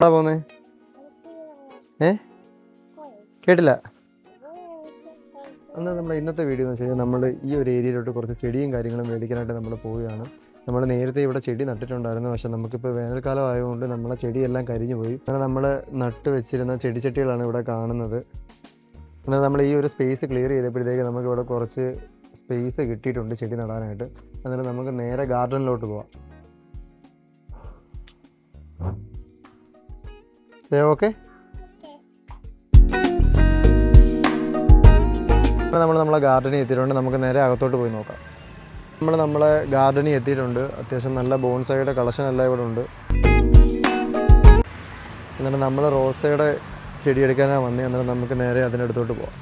എവിടെ പോന്നേ? കേട്ടില്ല. എന്നാൽ നമ്മുടെ ഇന്നത്തെ വീഡിയോ എന്ന് വെച്ച് കഴിഞ്ഞാൽ നമ്മൾ ഈ ഒരു ഏരിയയിലോട്ട് കുറച്ച് ചെടിയും കാര്യങ്ങളും മേടിക്കാനായിട്ട് നമ്മൾ പോവുകയാണ്. നമ്മൾ നേരത്തെ ഇവിടെ ചെടി നട്ടിട്ടുണ്ടായിരുന്നു, പക്ഷേ നമുക്കിപ്പോൾ വേനൽക്കാലം ആയതുകൊണ്ട് നമ്മളെ ചെടിയെല്ലാം കരിഞ്ഞു പോയി. അങ്ങനെ നമ്മൾ നട്ട് വെച്ചിരുന്ന ചെടിച്ചട്ടികളാണ് ഇവിടെ കാണുന്നത്. എന്നാൽ നമ്മൾ ഈ ഒരു സ്പേസ് ക്ലിയർ ചെയ്തപ്പോഴത്തേക്ക് നമുക്കിവിടെ കുറച്ച് സ്പേസ് കിട്ടിയിട്ടുണ്ട് ചെടി നടാനായിട്ട്. എന്നിട്ട് നമുക്ക് നേരെ ഗാർഡനിലോട്ട് പോവാം. ഓക്കെ, ഇപ്പോൾ നമ്മളെ ഗാർഡനിൽ എത്തിയിട്ടുണ്ട്. നമുക്ക് നേരെ അകത്തോട്ട് പോയി നോക്കാം. നമ്മളെ ഗാർഡനിൽ എത്തിയിട്ടുണ്ട്. അത്യാവശ്യം നല്ല ബോൺസായിയുടെ കളക്ഷൻ എല്ലാം ഇവിടെ ഉണ്ട്. എന്നിട്ട് നമ്മൾ റോസയുടെ ചെടി എടുക്കാനാണ് വന്നത്. എന്നിട്ട് നമുക്ക് നേരെ അതിനടുത്തോട്ട് പോവാം.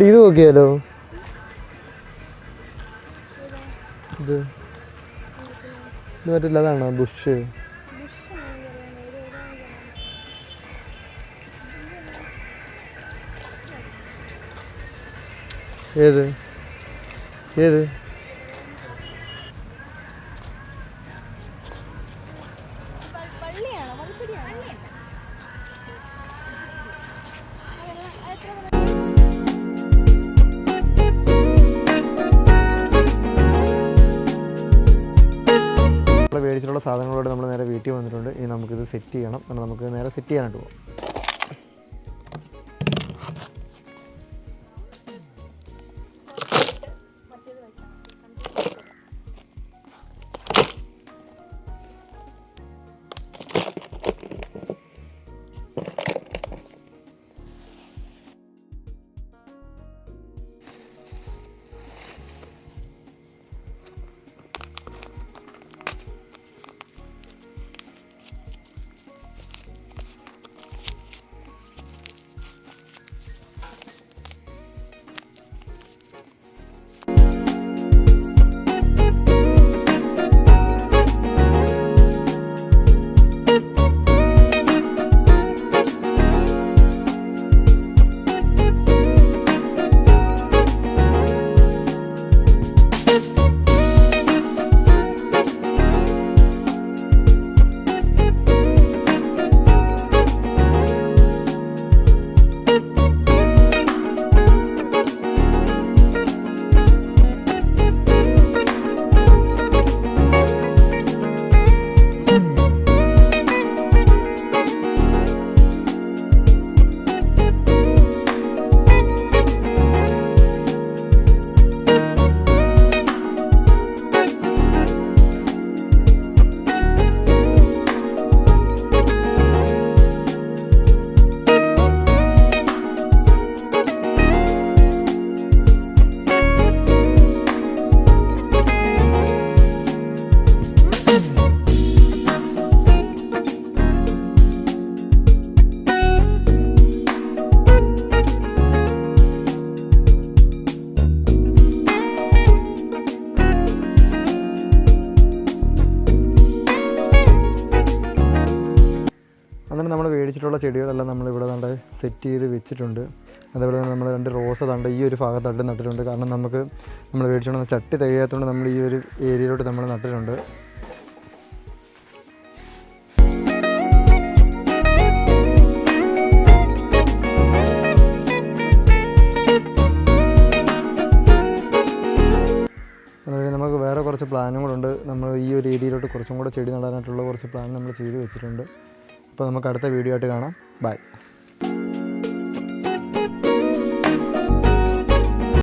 ഇത് നോക്കിയാലോ? ഇത് പറ്റില്ല. അതാണോ ബുഷ്? ഏത് ഏത് മേടിച്ചിട്ടുള്ള സാധനങ്ങളോട് നമ്മൾ നേരെ വീട്ടിൽ വന്നിട്ടുണ്ട്. ഇനി നമുക്കിത് സെറ്റ് ചെയ്യണം. കാരണം നമുക്ക് നേരെ സെറ്റ് ചെയ്യാനായിട്ട് പോകാം. അങ്ങനെ നമ്മൾ മേടിച്ചിട്ടുള്ള ചെടികളെല്ലാം നമ്മളിവിടെ കണ്ട് സെറ്റ് ചെയ്ത് വെച്ചിട്ടുണ്ട്. അതേപോലെ തന്നെ നമ്മൾ 2 റോസ തണ്ട് ഈ ഒരു ഭാഗത്തായിട്ട് നട്ടിട്ടുണ്ട്. കാരണം നമ്മൾ മേടിച്ചുകൊണ്ട് ചട്ടി തികയാത്തതുകൊണ്ട് നമ്മൾ ഈ ഒരു ഏരിയയിലോട്ട് നമ്മൾ നട്ടിട്ടുണ്ട്. അതുപോലെ നമുക്ക് വേറെ കുറച്ച് പ്ലാനും കൂടെ ഉണ്ട്. നമ്മൾ ഈ ഒരു ഏരിയയിലോട്ട് കുറച്ചും കൂടെ ചെടി നടാനായിട്ടുള്ള കുറച്ച് പ്ലാൻ നമ്മൾ ചെയ്ത് വെച്ചിട്ടുണ്ട്. അപ്പോൾ നമുക്ക് അടുത്ത വീഡിയോ ആയിട്ട് കാണാം. ബൈ.